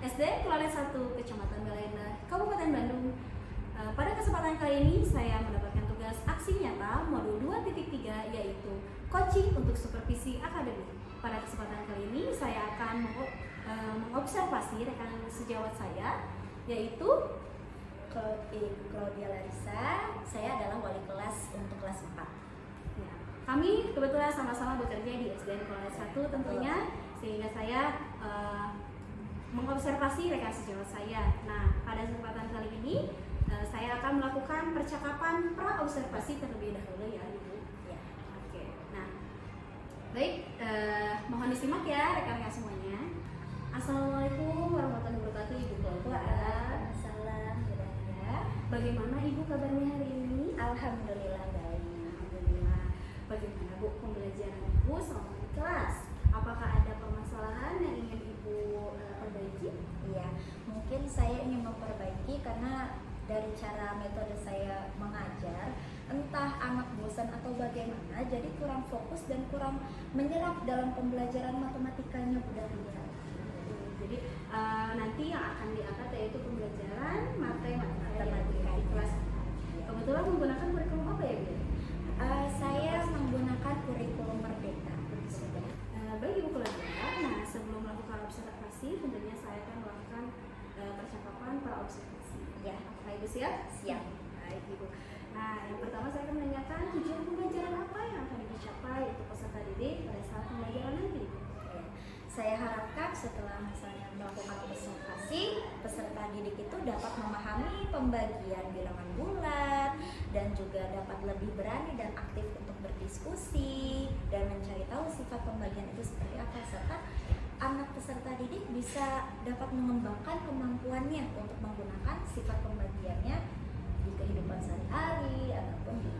SD Planet 1 Kecamatan Baleendah, Kabupaten Bandung. Pada kesempatan kali ini saya mendapatkan tugas aksi nyata modul 2.3 yaitu coaching untuk supervisi akademik. Pada kesempatan kali ini saya akan mengobservasi rekan sejawat saya yaitu Claudia Larissa. Saya adalah wali kelas untuk kelas 4. ya, kami kebetulan sama-sama bekerja di SDN Planet 1 tentunya, sehingga saya mengobservasi rekan sejawat saya. Nah, pada kesempatan kali ini saya akan melakukan percakapan pra-observasi terlebih dahulu ya, Ibu. Ya. Oke. Nah, baik, mohon disimak ya rekan-rekan semuanya. Assalamualaikum warahmatullahi wabarakatuh, Ibu Claudia. Waalaikumsalam. Bagaimana Ibu kabarnya hari ini? Alhamdulillah baik. Alhamdulillah. Bagaimana Bu pembelajaran Ibu selama di kelas? Apakah ada permasalahan yang ingin Ibu perbaiki? Iya, mungkin saya ingin memperbaiki karena dari cara metode saya mengajar, entah anak bosan atau bagaimana, jadi kurang fokus dan kurang menyerap dalam pembelajaran matematikanya budaya. Jadi nanti yang akan diangkat yaitu pembelajaran matematika Matematika. di kelas. Kebetulan menggunakan kurikulum apa ya Bu? Saya menggunakan kurikulum Merdeka. Baik Ibu Claudia. Nah, sebelum melakukan observasi, tentunya saya akan melakukan percakapan para observasi. Ya, Apakah Ibu siap? siap. Baik Ibu. Nah, yang pertama saya akan menanyakan tujuan pembelajaran apa yang akan dicapai untuk peserta didik pada saat pembelajaran nanti. Ya. Saya harapkan setelah misalnya melakukan observasi, peserta didik itu dapat memahami pembagian bilangan bulat dan juga dapat lebih berani dan aktif untuk berdiskusi dan mencari tahu sifat pembagian itu seperti apa, serta anak peserta didik bisa dapat mengembangkan kemampuannya untuk menggunakan sifat pembagiannya di kehidupan sehari-hari ataupun di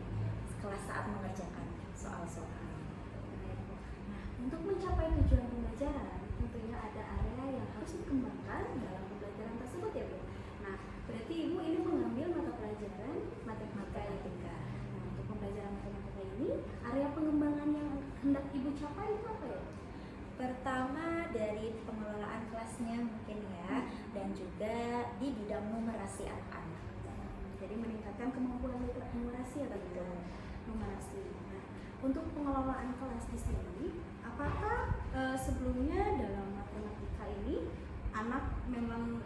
kelas saat mengerjakan soal-soal. Nah, untuk mencapai tujuan pembelajaran, tentunya ada area yang harus dikembangkan dalam pembelajaran tersebut ya Bu. Nah, berarti Ibu ini mengambil mata pelajaran matematika. Nah, untuk pembelajaran matematika ini, area pengembangan yang hendak Ibu capai itu apa ya? Pertama dari pengelolaan kelasnya mungkin ya, dan juga di bidang numerasi anak-anak. Jadi meningkatkan kemampuan numerasi atau gitu. Numerasi. Nah, untuk pengelolaan kelas di sini, apakah sebelumnya dalam matematika ini anak memang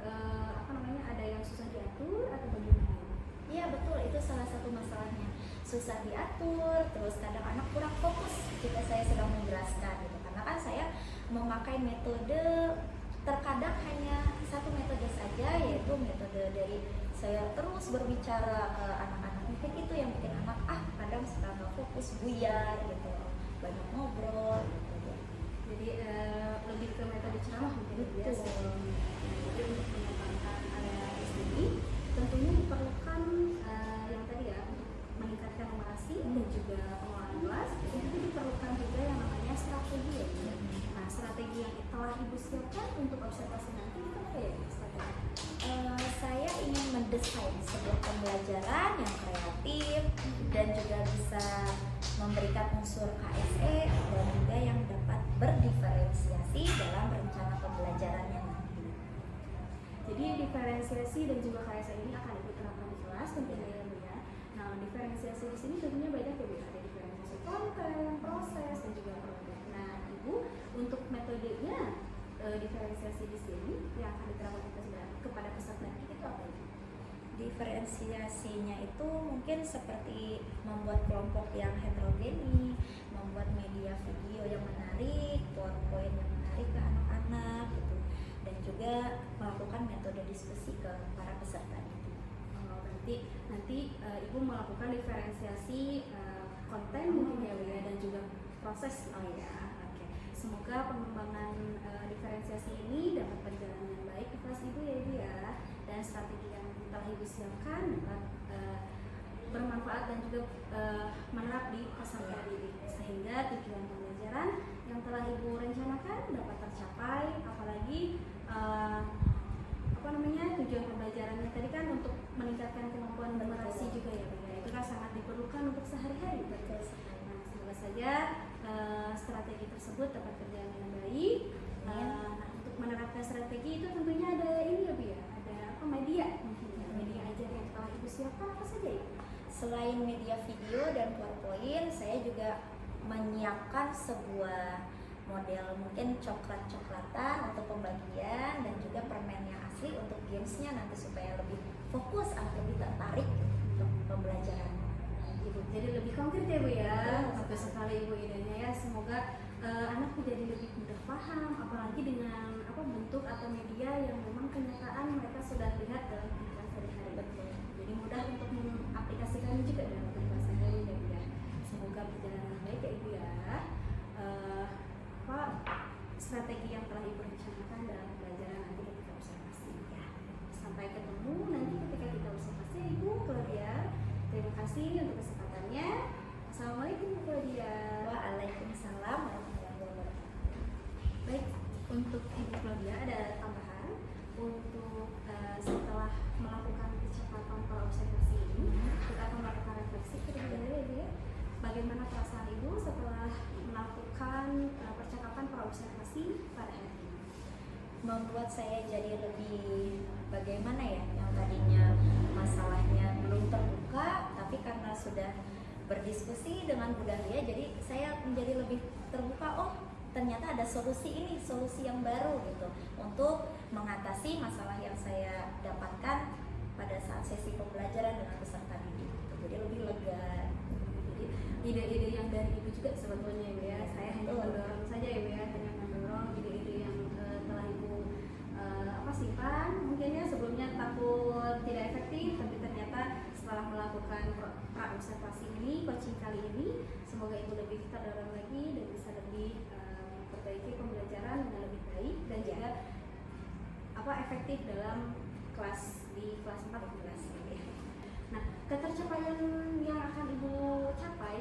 ada yang susah diatur atau bagaimana? Iya betul, itu salah satu masalahnya, susah diatur, terus kadang anak kurang fokus jika saya sedang menjelaskan gitu. Karena kan saya memakai metode, terkadang hanya satu metode saja, yaitu metode dari saya terus berbicara ke anak-anak. Mungkin itu yang bikin anak kadang suka nggak fokus, buyar gitu, banyak ngobrol gitu. Jadi lebih ke metode ceramah mungkin ya. Jadi untuk mengembangkan area di sini tentunya diperlukan yang tadi ya, untuk meningkatkan numerasi dan juga pengelolaan kelas. Itu diperlukan juga yang namanya strategi ya. Nah, strategi yang telah Ibu siapkan untuk observasi nanti itu apa ya strategi? Saya ingin mendesain sebuah pembelajaran yang kreatif dan juga bisa memberikan unsur KSE dan juga yang dapat berdiferensiasi dalam rencana pembelajarannya nanti. Jadi diferensiasi dan juga KSE ini akan Ibu terapkan di kelas tentunya ya Bu ya. Nah, diferensiasi di sini tentunya banyak ya Bu. Ada diferensiasi konten, proses dan juga produk. Nah, Ibu untuk metodenya diferensiasi di sini yang akan diterapkan kepada peserta didik itu apa ya? Diferensiasinya itu mungkin seperti membuat kelompok yang heterogeni, membuat media video yang menarik, PowerPoint yang menarik ke anak-anak gitu, dan juga melakukan metode diskusi ke para peserta didik. Berarti nanti Ibu melakukan diferensiasi konten mungkin ya Bu ya, dan juga proses ya. Oke. Semoga pengembangan diferensiasi ini dapat berjalan dengan baik di kelas Ibu ya Ibu ya, dan strategi yang telah Ibu siapkan dapat bermanfaat dan juga menerap di peserta didik sehingga tujuan pembelajaran yang telah Ibu rencanakan dapat tercapai, apalagi tujuan pembelajarannya tadi kan untuk meningkatkan kemampuan numerasi juga ya Bu ya. Itu kan sangat diperlukan untuk sehari-hari. Betul. Nah, semoga saja strategi tersebut dapat berjalan dengan baik. Nah, untuk menerapkan strategi itu tentunya ada persiapkan apa saja Ibu? Selain media video dan PowerPoint, saya juga menyiapkan sebuah model mungkin coklat-coklatan untuk pembagian dan juga permen yang asli untuk gamesnya nanti supaya lebih fokus, anak lebih tertarik untuk pembelajaran. Ibu jadi lebih konkret ya Bu ya. Betul. Bagus sekali Ibu idenya ya. Semoga anak menjadi lebih mudah paham, apalagi dengan bentuk atau media yang memang kenyataan mereka sudah lihat dalam kehidupan sehari-hari. Betul. Jadi mudah untuk mengaplikasikannya juga dalam kehidupan sehari-hari ya Bu ya. Semoga berjalan dengan baik ya Ibu ya. Strategi yang telah Ibu rencanakan dalam pembelajaran nanti ketika observasi ya. Sampai ketemu nanti ketika kita observasi Ibu Claudia. Terima kasih untuk kesempatannya. Assalamualaikum Bu Claudia. Waalaikumsalam warahmatullahi wabarakatuh. Baik, untuk Ibu Claudia ada tambahan untuk setelah melakukan percakapan praobservasi ini, kita akan melakukan refleksi terlebih dahulu ya Bu ya. Bagaimana perasaan Ibu setelah melakukan percakapan praobservasi pada hari ini? Membuat saya jadi lebih bagaimana ya, yang tadinya masalahnya belum terbuka, tapi karena sudah berdiskusi dengan Bu Dahlia, jadi saya menjadi lebih terbuka. Oh, ternyata ada solusi ini, solusi yang baru gitu untuk mengatasi masalah yang saya dapatkan pada saat sesi pembelajaran dengan peserta didik. Jadi lebih lega. Jadi ide-ide yang dari Ibu juga sebetulnya Ibu ya. Saya hanya mendorong saja Ibu ya, hanya mendorong ide-ide yang telah Ibu simpan. Mungkin ya sebelumnya takut tidak efektif, tapi ternyata setelah melakukan praobservasi ini, coaching kali ini, semoga Ibu lebih terdorong lagi dan bisa lebih memperbaiki pembelajaran dengan lebih baik dan juga efektif dalam di kelas 4 kelas ya. Nah, ketercapaian yang akan Ibu capai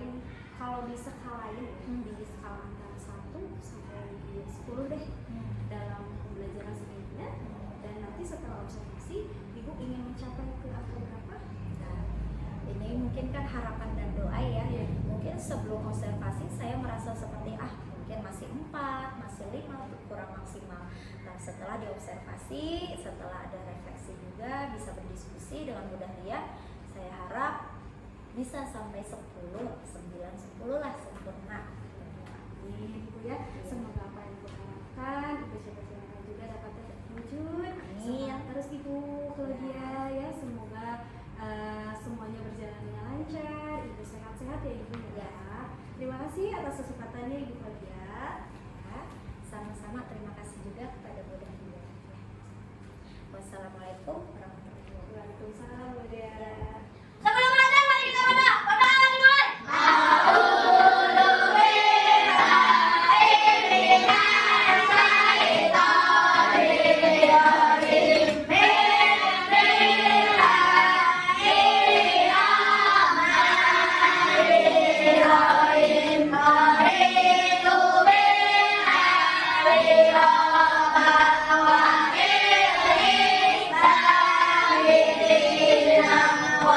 kalau diskalain di skala antara 1 sampai 10 deh dalam pembelajaran selanjutnya, dan nanti setelah observasi Ibu ingin mencapai ke angka berapa? Nah, ini mungkin kan harapan dan doa ya. Mungkin sebelum observasi saya merasa seperti mungkin masih 4, masih 5, kurang maksimal. Nah, setelah diobservasi, setelah ada refleksi juga, bisa berdiskusi dengan Bu Dahlia, saya harap bisa sampai 10, 9, 10 lah sempurna. Amin Bu ya. Semoga apa yang Ibu harapkan, Ibu coba juga dapat terwujud. Semangat terus Ibu Claudia ya. Semoga semuanya berjalan dengan lancar. Ibu sehat-sehat ya Ibu ya. Terima kasih atas kesempatannya Ibu Claudia. Ya, sama-sama terima kasih juga kepada Bu Dahlia. Wassalamualaikum warahmatullahi wabarakatuh. Waalaikumsalam Bu Claudia. Sebelum belajar mari kita berdoa. Berdoa dimulai. Wa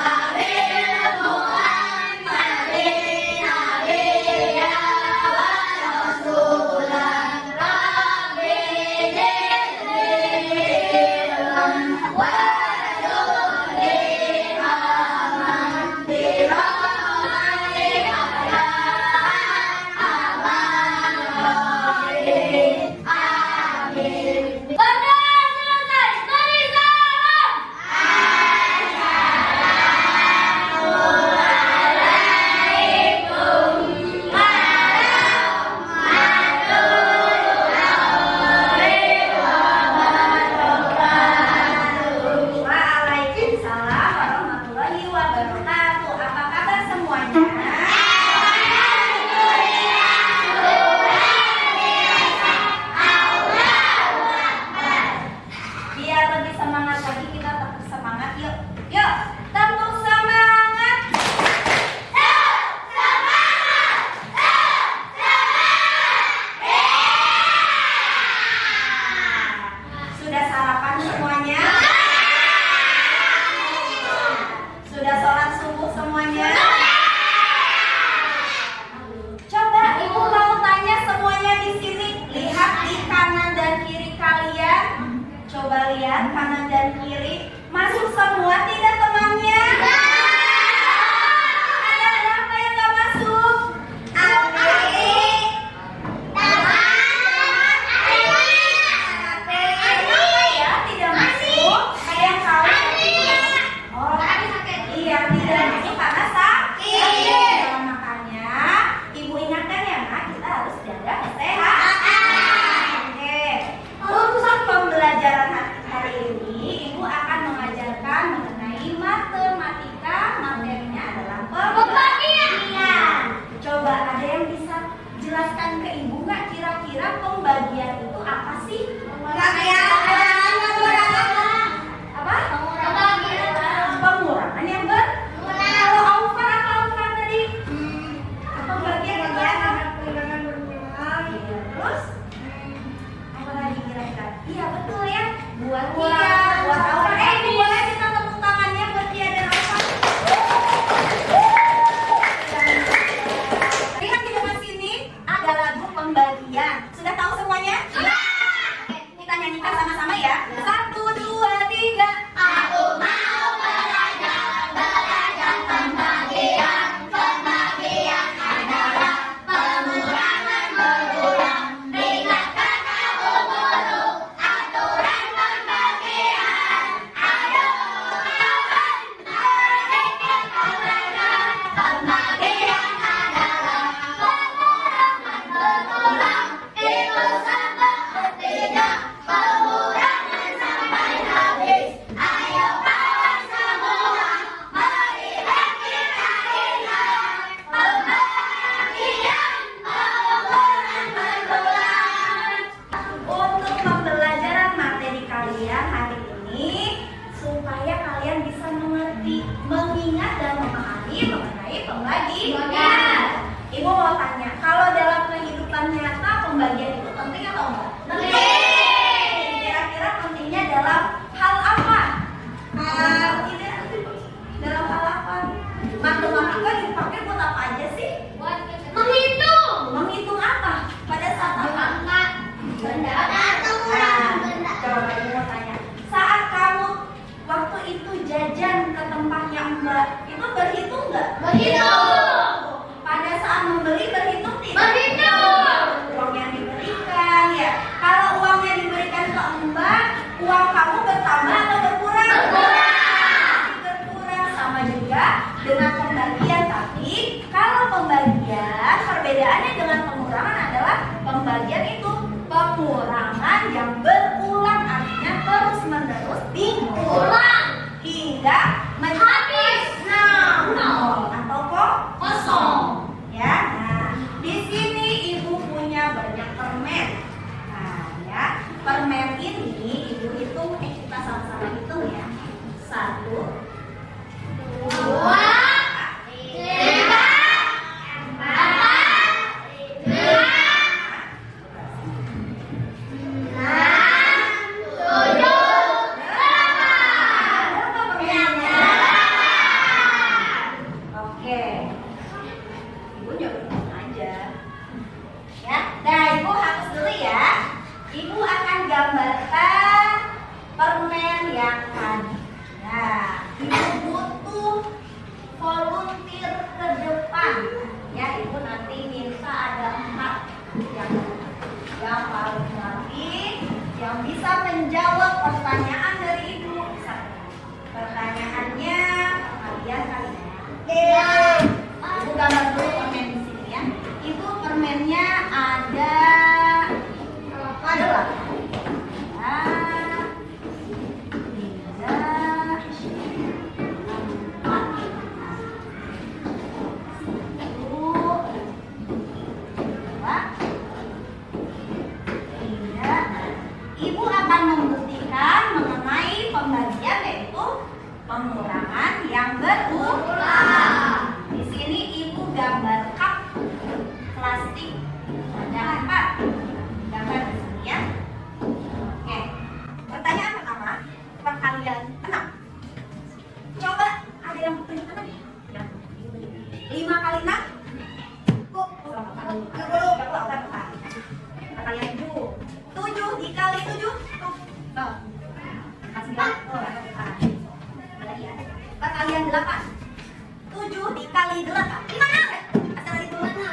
pembagian. Ibu mau tanya, kalau dalam kehidupan nyata pembagian itu penting atau enggak? Penting. Kira-kira pentingnya dalam hal apa? Dalam hal apa? Matematika dipakai buat apa aja sih? Menghitung. Menghitung apa? Pada saat apa? Coba ibu mau tanya. Saat kamu waktu itu jajan ke tempatnya Mbak, itu berhitung nggak? Berhitung. Pada saat membeli berhitung tidak? Berhitung. Uang yang diberikan ya. Kalau uang yang diberikan ke Mbak, uang kamu bertambah atau berkurang? Berkurang. Sama juga dengan pembagian, tapi kalau pembagian perbedaannya dengan pengurangan adalah pembagian itu pengurangan yang berulang, artinya terus menerus diulang hingga Habis. nol atau Kosong. ya. Nah, di sini ibu punya banyak permen. Nah, ya, permen ini ibu hitung, kita sama-sama hitung ya. 1, 2, 3, 4, 5, 6, 7, 8. Oke. Ibu nyoba aja. Ya, nah ibu hapus dulu ya. Ibu akan gambarkan permen yang tadi. Nah, ibu butuh volunteer ke depan. Ya, ibu nanti minta ada 4 yang paling rapi, yang bisa menjawab pertanyaan dari ibu. Pertanyaannya kalian kali ya. Ibu gambar dulu permen di sini ya. Ibu permennya ada 8. Ibu akan membuktikan mengenai pembagian, yaitu pengurangan yang berulang. Di sini ibu gambar cup plastik ada 4. Gambar di sini ya. Oke. Pertanyaan pertama, perkalian 6. Coba ada yang tunjukkan lagi. 5 kali 6. Perkalian 7 dikali 7. Perkalian 8. 7 dikali 8. Gimana? Asal itu mana?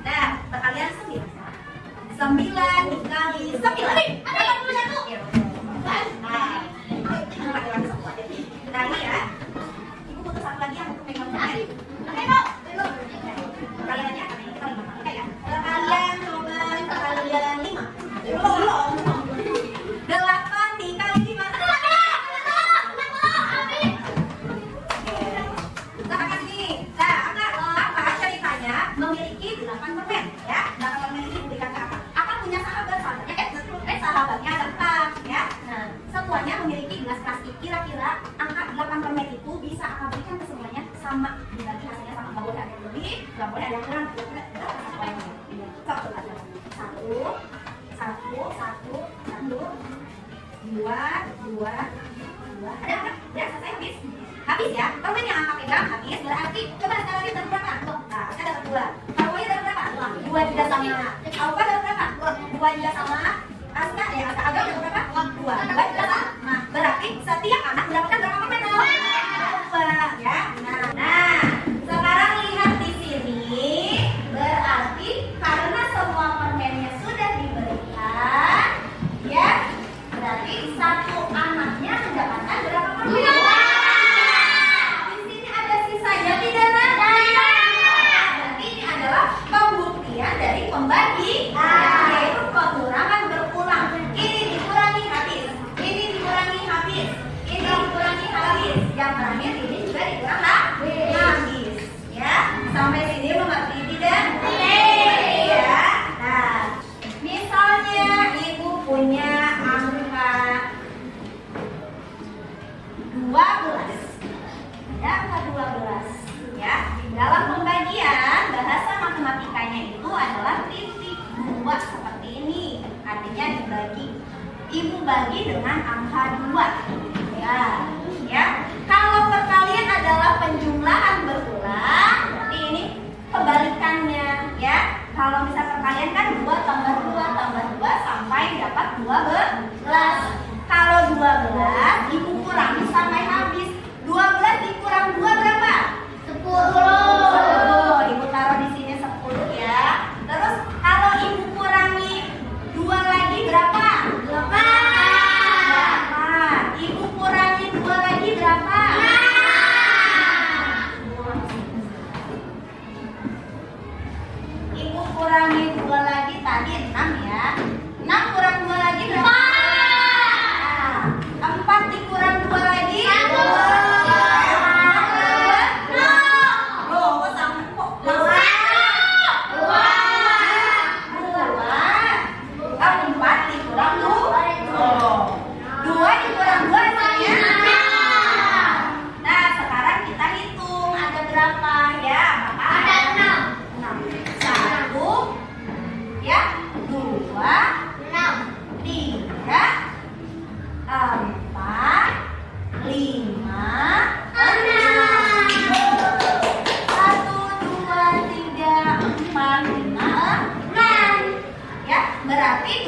Nah, perkalian 9. 9 dikali 9. Ada 81. Nah, ini ya. Ibu butuh satu lagi yang untuk megang permen. Perkaliannya kita 5. Oke ya. Perkalian coba perkalian 5. Belum. 8 dikali 5. Nah, ini. Nah, apa ceritanya memiliki 8 permen ya. 8 permen ini diberikan ke Akak punya sahabatnya sahabatnya ada 4 ya. Nah, semuanya memiliki gelas plastik. Kira-kira angka 8 permen itu bisa Akak berikan ke semuanya sama, dibagi hasilnya sama. Nggak boleh ada yang lebih, nggak boleh ada yang kurang. Dua. Ada apa? Ya, selesai habis. Habis ya. Permen yang Akak pegang habis, berarti coba sekali lagi dapat berapa? Nah, saya dapat 2. Kamu dapat berapa? 2 juga sama. Alfa dapat berapa? 2 juga sama. Aska ya, Agak dapat berapa? 2 juga sama. Berarti setiap anak mendapatkan berapa permen? 2 ya. Nah, sekarang lihat di sini. Berarti karena semua permennya sudah diberikan, ya, berarti satu anaknya mendapatkan berapa permen? Di sini ada sisanya tidak ada. Berarti ini adalah pembuktian dari pembagian, yaitu pengurangan berulang. Ini dikurangi habis, ini dibagi dengan angka 2. Ya. Kalau perkalian adalah penjumlahan berulang, berarti ini kebalikannya ya. Kalau misal perkalian kan 2 tambah 2 sampai dapat 12. Kalau 12 ibu kurangi sampai habis. 12 dikurang 2 berapa? 10. Ibu taruh di sini 10 ya. Terus kalau ibu kurangi 2 lagi berapa? 8. Ibu kurangi 2 lagi berapa? 6. Ibu kurangi 2 lagi tadi 6 ya. 6 kurang 2 lagi berapa? 4 dikurang 2 lagi?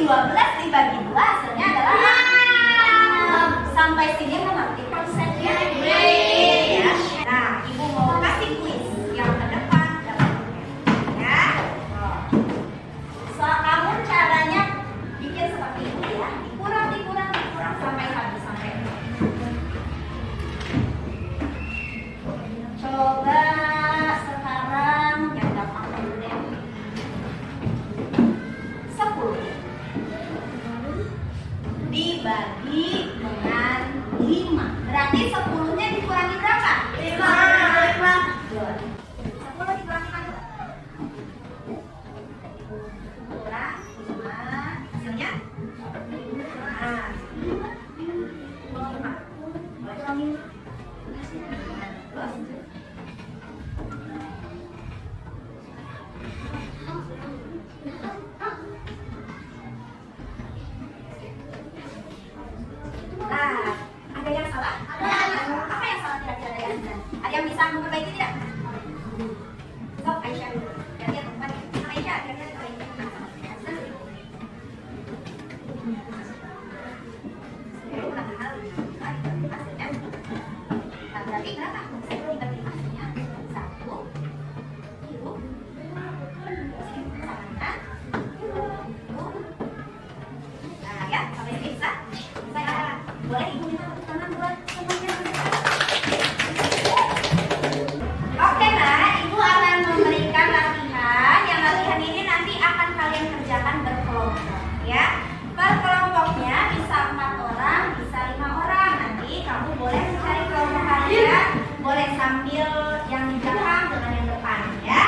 12 dibagi 2 hasilnya adalah 6. Sampai sini mengerti konsepnya? Ya. Nah, ibu mau kasih kuis yang ke depan ya. So, kamu caranya bikin seperti ini ya. Dikurang sampai habis sampai. Coba sekarang yang gampang dulu deh. 10 dibagi dengan 5. Berarti 10-nya dikurangi berapa? 5. 10 dikurangi 5. Kurang 5. Hasilnya? Nah. 5. Ada yang salah? Apa yang salah kira-kira dari Anda? Ada yang bisa memperbaiki tidak? So, Aisyah dulu. Lihat tempat. Aisyah, kira-kira diperbaiki. Nah, berarti berapa? Saya dibagi hasilnya 1. Ibu. Sana. Ibu. Nah, ya, sampai sini bisa? Saya boleh ibu minta tepuk tangan buat semuanya. Oke nah, ibu akan memberikan latihan. Yang latihan ini nanti akan kalian kerjakan berkelompok ya. Per kelompoknya bisa 4 orang, bisa 5 orang. Nanti kamu boleh mencari kelompok kalian, boleh sambil yang di belakang dengan yang depan ya.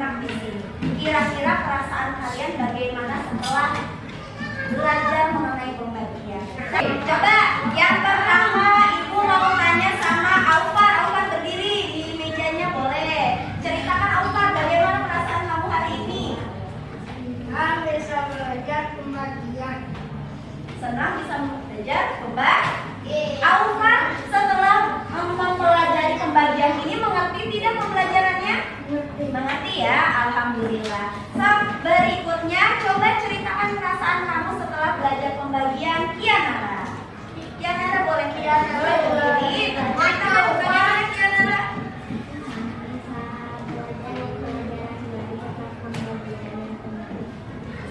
menyimak di sini. Kira-kira perasaan kalian bagaimana setelah belajar mengenai pembagian? Coba yang pertama ibu mau tanya sama Aufar. Aufar berdiri di mejanya boleh. Ceritakan Aufar, bagaimana perasaan kamu hari ini? Bisa belajar pembagian. Senang bisa belajar pembagian. Aufar setelah mempelajari pembagian ini mengerti tidak pembelajarannya? Mengerti ya, alhamdulillah. Berikutnya coba ceritakan perasaan kamu setelah belajar pembagian. Kianara. Kianara boleh berdiri. Ceritakan bagaimana Kianara?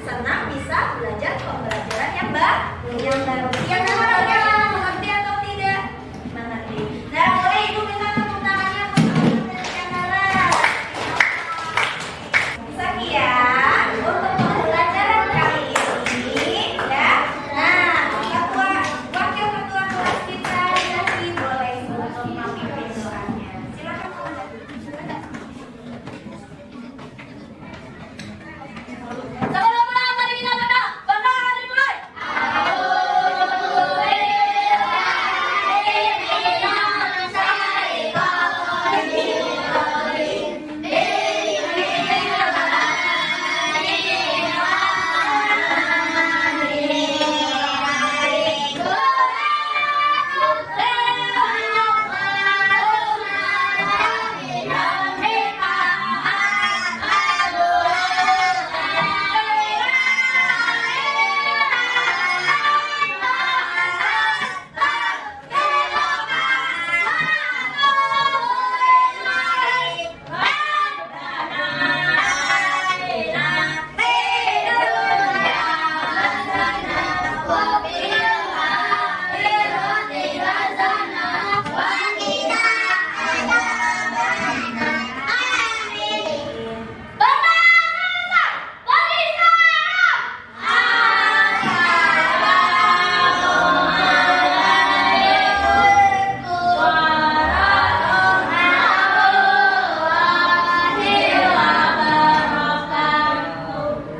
Senang bisa belajar pembelajaran yang baru. Kianara mengerti atau tidak? Mengerti. Nah, boleh ibu minta tepuk tangannya untuk Kianara. Sekian untuk pembelajaran kali ini ya. Nah, wakil ketua kelas kita Yasi boleh untuk memimpin doanya. Silakan. Sebelum pulang, mari kita berdoa. Berdoa dimulai.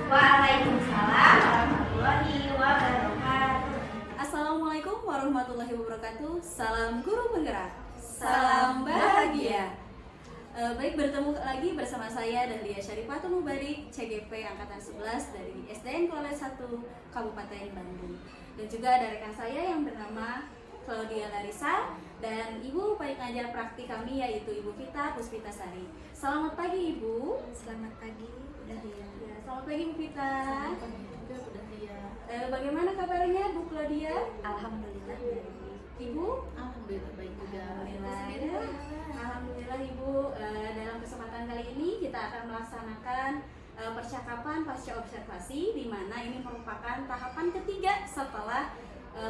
Waalaikumsalam warahmatullahi wabarakatuh. Assalamualaikum warahmatullahi wabarakatuh. Salam guru penggerak, salam bahagia. Baik, bertemu lagi bersama saya Dahlia Syarifatul Mubarik, CGP Angkatan 11 dari SDN Kuala 1 Kabupaten Bandung. Dan juga ada rekan saya yang bernama Claudia Larissa dan Ibu pengajar praktik kami yaitu Ibu Vita Puspitasari. Selamat pagi Ibu. Selamat pagi, Dahlia. Ya, selamat pagi Bu Vita. Udah dia. Bagaimana kabarnya Bu Claudia? Alhamdulillah baik. Ibu? Alhamdulillah baik juga. Alhamdulillah, ya. Alhamdulillah Ibu. Dalam kesempatan kali ini kita akan melaksanakan percakapan pasca observasi, di mana ini merupakan tahapan ketiga setelah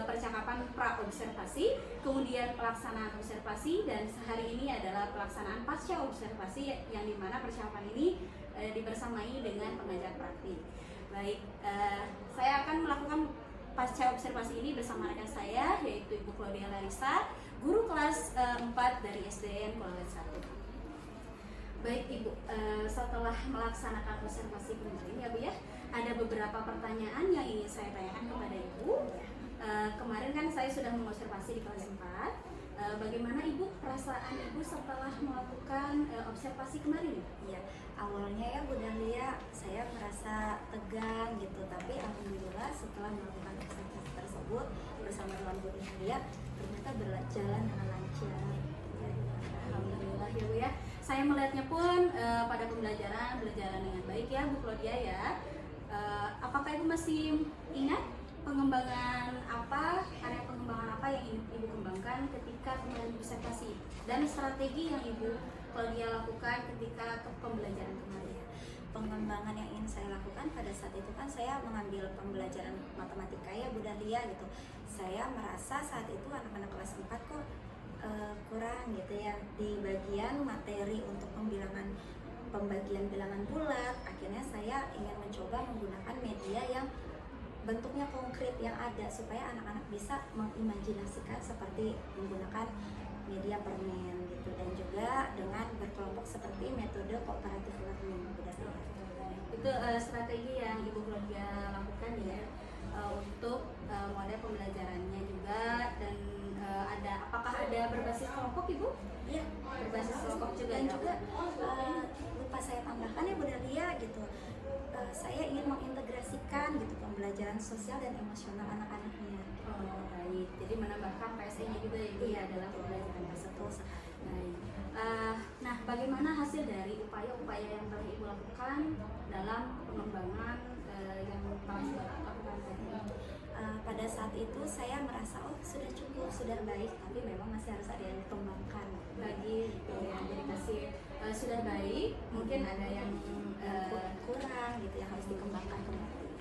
percakapan pra observasi, kemudian pelaksanaan observasi, dan hari ini adalah pelaksanaan pasca observasi yang dimana percakapan ini dibersamai dengan pengajar praktik. Baik, saya akan melakukan pasca observasi ini bersama rekan saya yaitu Ibu Claudia Larissa, guru kelas 4 dari SDN Kuala 1. Baik Ibu, setelah melaksanakan observasi kemarin ya Bu ya, ada beberapa pertanyaan yang ingin saya tanyakan kepada Ibu. Kemarin kan saya sudah mengobservasi di kelas 4. Bagaimana Ibu perasaan Ibu setelah melakukan observasi kemarin? Ya, awalnya ya Bu Dahlia, saya merasa tegang gitu, tapi alhamdulillah setelah melakukan observasi tersebut bersama dengan Bu Dahlia, ternyata berjalan dengan lancar. Ya, Alhamdulillah ya Bu ya. Saya melihatnya pun pada pembelajaran berjalan dengan baik ya Bu Claudia ya. Apakah Ibu masih ingat pengembangan area pengembangan apa yang Ibu kembangkan ketika kemarin observasi dan strategi yang Ibu Claudia lakukan ketika pembelajaran kemarin? pengembangan yang ingin saya lakukan pada saat itu kan saya mengambil pembelajaran matematika ya Bu Dahlia gitu. Saya merasa saat itu anak-anak kelas 4 kok kurang gitu ya di bagian materi untuk pembagian bilangan bulat. Akhirnya saya ingin mencoba menggunakan media yang bentuknya konkret yang ada supaya anak-anak bisa mengimajinasikan seperti menggunakan media permen gitu, dan juga dengan berkelompok seperti metode cooperative learning. Itu strategi yang Ibu Claudia lakukan ya untuk model pembelajarannya juga. Dan apakah ada berbasis kelompok Ibu? Iya, Berbasis kelompok juga dan ya? juga lupa saya tambahkan ya Bu Dahlia gitu. Saya ingin mengintegrasikan gitu pembelajaran sosial dan emosional anak-anaknya. Oh, baik. Jadi menambahkan PSE-nya juga ya Ibu ya dalam pembelajaran tersebut. Baik. Nah, bagaimana hasil dari upaya-upaya yang telah Ibu lakukan dalam pengembangan yang telah Ibu lakukan tadi? Pada saat itu saya merasa sudah cukup, sudah baik, tapi memang masih harus ada yang dikembangkan Lagi gitu ya. Jadi masih sudah baik, mungkin ada yang kurang gitu yang harus dikembangkan kembali.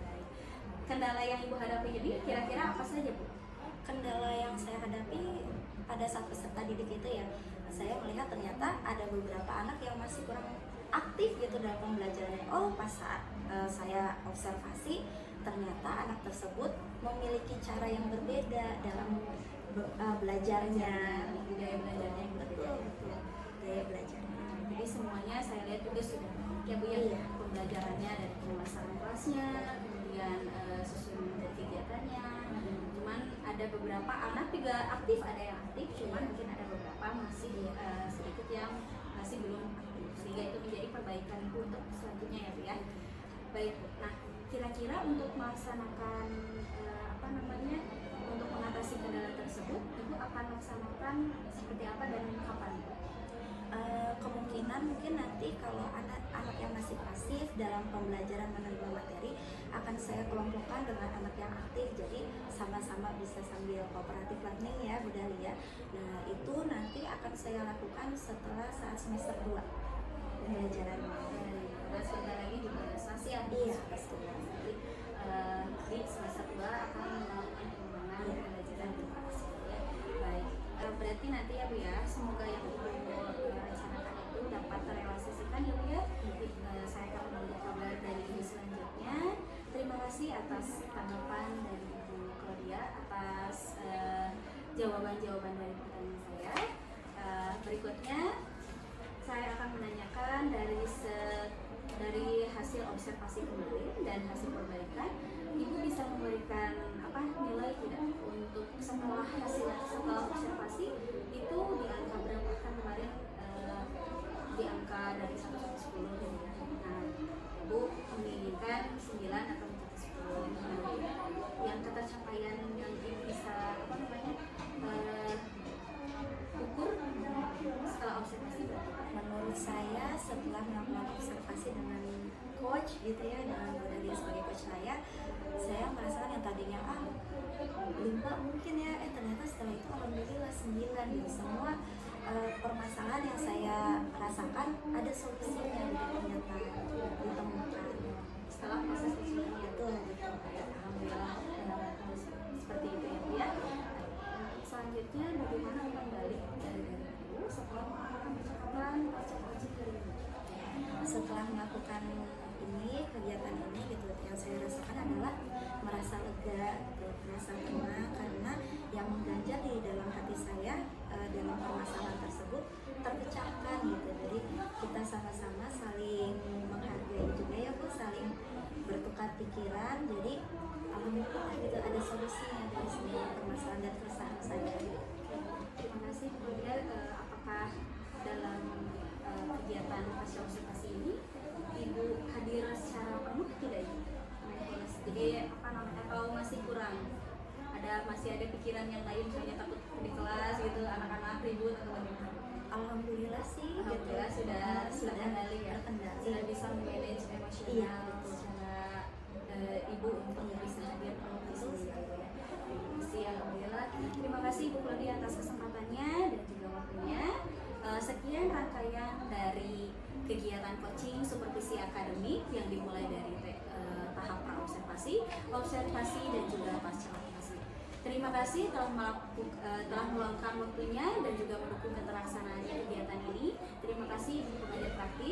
baik. Kendala yang Ibu hadapi jadi kira-kira apa saja Bu? Kendala yang saya hadapi pada saat peserta didik itu ya, saya melihat ternyata ada beberapa anak yang masih kurang aktif gitu dalam pembelajarannya. Pas saat saya observasi, ternyata anak tersebut memiliki cara yang berbeda dalam belajarnya. Budaya belajarnya yang berbeda. Betul, gaya belajarnya. Jadi semuanya saya lihat juga sudah ya Bu ya, Iya. pembelajarannya dari pemasaran kelasnya, kemudian susunan dari kegiatannya. Cuman ada beberapa anak juga aktif, ada yang aktif, cuman mungkin ada beberapa masih sedikit yang masih belum aktif, sehingga itu menjadi perbaikan Ibu untuk selanjutnya ya Bu ya. Baik, nah kira-kira untuk melaksanakan untuk mengatasi kendala tersebut, Ibu akan melaksanakan seperti apa dan kapan Bu? Kemungkinan mungkin nanti kalau anak-anak yang masih pasif dalam pembelajaran menerima materi akan saya kelompokkan dengan anak yang aktif, jadi sama-sama bisa sambil cooperative learning ya Bu Dahlia. Nah itu nanti akan saya lakukan setelah saat semester 2 pembelajarannya. Dan sebentar lagi juga administrasi ya. Iya, Jadi di semester 2 akan melakukan pengembangan pembelajaran literasi ya. Baik, berarti nanti ya Bu ya, semoga yang Ibu rencanakan itu dapat terrealisasikan ya Bu ya. Saya akan menunggu kabar dari Ibu selanjutnya. Terima kasih atas tanggapan dari Ibu Claudia atas jawaban-jawaban dari pertanyaan saya. Berikutnya saya akan menanyakan dari hasil observasi kemarin dan hasil perbaikan, Ibu bisa memberikan nilai tidak untuk setelah observasi itu di angka berapa? Kan kemarin di angka dari 1 sampai 10 gitu ya. Nah, Ibu menginginkan 9 atau mencapai 10. Nah, yang ketercapaian yang Ibu bisa ukur setelah observasi berapa? Menurut saya setelah melakukan observasi dengan coach gitu ya, dengan Bu Dahlia sebagai coach saya merasakan yang tadinya 5 mungkin ya, ternyata setelah itu alhamdulillah 9 gitu. Semua permasalahan yang saya rasakan ada solusinya gitu, ternyata ditemukan Setelah proses ujiannya betul gitu. alhamdulillah seperti itu ya Bu ya. Selanjutnya bagaimana umpan balik dari Ibu setelah melakukan percakapan hari ini? Setelah melakukan kegiatan ini gitu, yang saya rasakan adalah merasa lega gitu, merasa tenang karena yang mengganjal di dalam hati saya dalam permasalahan tersebut terpecahkan gitu. Jadi kita sama-sama saling menghargai juga ya Bu, saling bertukar pikiran. Jadi alhamdulillah gitu ada solusinya dari semua permasalahan dan keresahan saya. Terima kasih Bu Claudia. Apakah dalam kegiatan pasca observasi ini Ibu hadir secara penuh tidak Ibu? Mindfulness. Jadi atau masih kurang? Masih ada pikiran yang lain, misalnya takut di kelas gitu, anak-anak ribut atau bagaimana? Alhamdulillah sih Alhamdulillah gitu. sudah terkendali ya. Terkendali. Sudah bisa manage emosional Iya, betul. secara Ibu untuk bisa hadir penuh di sini ya. Terima kasih alhamdulillah. Terima kasih Ibu Claudia atas kesempatannya dan juga waktunya. Sekian rangkaian dari kegiatan coaching supervisi akademik yang dimulai dari tahap pra-observasi, observasi dan juga pasca observasi. Terima kasih telah meluangkan waktunya dan juga mendukung keterlaksanaannya kegiatan ini. Terima kasih Ibu Pengajar Praktik